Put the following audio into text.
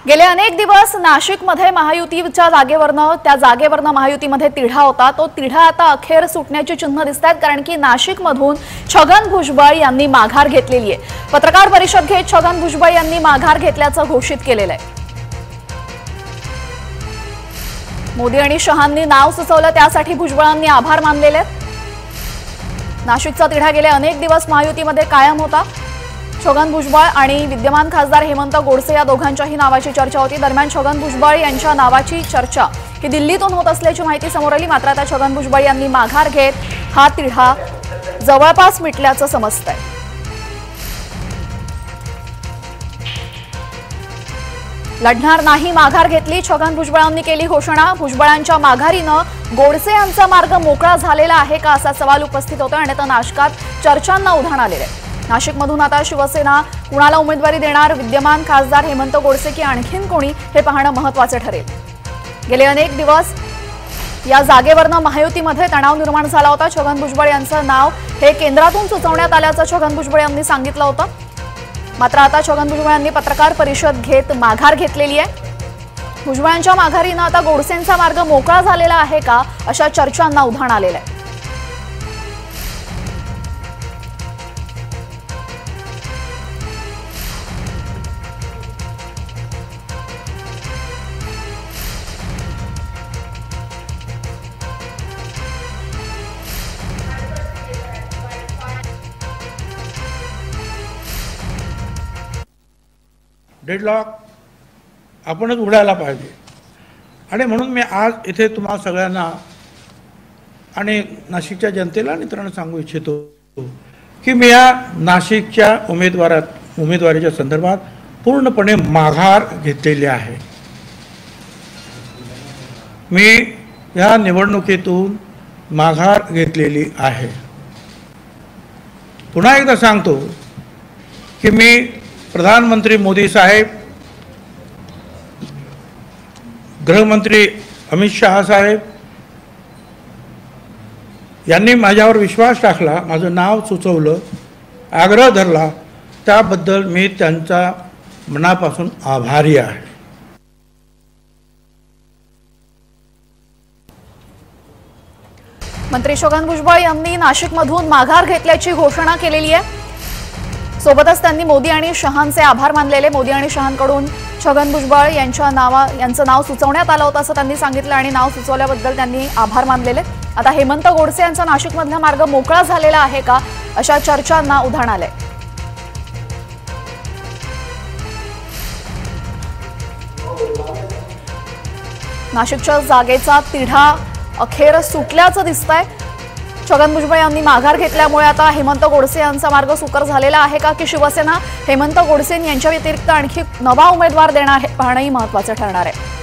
गेले अनेक दिवस नाशिकमध्ये महायुतीच्या जागेवरनं महायुतीमध्ये तिढा होता। तो तिढा आता अखेर सुटण्याची चिन्ह दिसतात, कारण की नाशिकमधून छगन भुजबळ यांनी माघार घेतलेली आहे। पत्रकार परिषद घेत छगन भुजबळ यांनी माघार घेतल्याचं घोषित केलेलं आहे। मोदी आणि शहांनी नाव सुचवलं, त्यासाठी भुजबळांनी आभार मानलेले आहेत। नाशिकचा तिढा गेले अनेक दिवस महायुतीमध्ये कायम होता। छगन भुजबळ आणि विद्यमान खासदार हेमंत गोडसे या दोघांच्याही नावाची चर्चा होती। दरम्यान छगन भुजबळ यांच्या नावाची चर्चा ही दिल्लीतून होत असल्याची माहिती समोर आली। मात्र आता छगन भुजबळ यांनी माघार घेत हा तिढा जवळपास मिटल्याचं समजतंय। लढणार नाही, माघार घेतली, छगन भुजबळांनी केली घोषणा। भुजबळांच्या माघारीनं गोडसे यांचा मार्ग मोकळा झालेला आहे का, असा सवाल उपस्थित होता आणि आता नाशकात चर्चांना उधाण आलेलं आहे। नाशिकमधून आता शिवसेना कुणाला उमेदवारी देणार, विद्यमान खासदार हेमंत गोडसे की आणखीन कोणी, हे पाहणं महत्त्वाचं ठरेल। गेले अनेक दिवस या जागेवरनं महायुतीमध्ये तणाव निर्माण झाला होता। छगन भुजबळ यांचं नाव हे केंद्रातून सुचवण्यात आल्याचं छगन भुजबळ यांनी सांगितलं होतं। मात्र आता छगन भुजबळ यांनी पत्रकार परिषद घेत माघार घेतलेली आहे। भुजबळांच्या माघारीनं आता गोडसेंचा मार्ग मोकळा झालेला आहे का, अशा चर्चांना उधाण आलेलं आहे। डेडलॉक आपणच उघडायला पाहिजे आणि म्हणून मी आज इथे तुम्हाला सगळ्यांना आणि नाशिकच्या जनतेला आणि इतरांना सांगू इच्छितो की मी या नाशिकच्या उमेदवारीच्या संदर्भात पूर्णपणे माघार घेतलेली आहे। मी या निवडणुकीतून माघार घेतलेली आहे। पुन्हा एकदा सांगतो की मी प्रधानमंत्री मोदी साहेब, गृहमंत्री अमित शाह साहेब यांनी माझ्यावर विश्वास टाकला, माझं नाव सुचवलं, आग्रह धरला, त्याबद्दल मी त्यांचा मनापासून आभारी आहे। मंत्री छगन भुजबळ यांनी नाशिकमधून माघार घेतल्याची घोषणा केलेली आहे। सोबतच त्यांनी मोदी आणि शहांचे आभार मानलेले। मोदी आणि शहांकडून छगन भुजबळ यांचं नाव सुचवण्यात आलं होतं असं त्यांनी सांगितलं आणि नाव सुचवल्याबद्दल त्यांनी आभार मानलेले। आता हेमंत गोडसे यांचा नाशिकमधला मार्ग मोकळा झालेला आहे का, अशा चर्चांना उधाण आलंय। नाशिकच्या जागेचा तिढा अखेर सुटल्याचं दिसतंय। छगन भुजबळ यांनी माघार घेतल्यामुळे आता हेमंत गोडसे यांचा मार्ग सुकर झालेला आहे का, की शिवसेना हेमंत गोडसे यांच्या व्यतिरिक्त आणखी नवा उमेदवार देणार, हे पाहणंही महत्त्वाचं ठरणार आहे।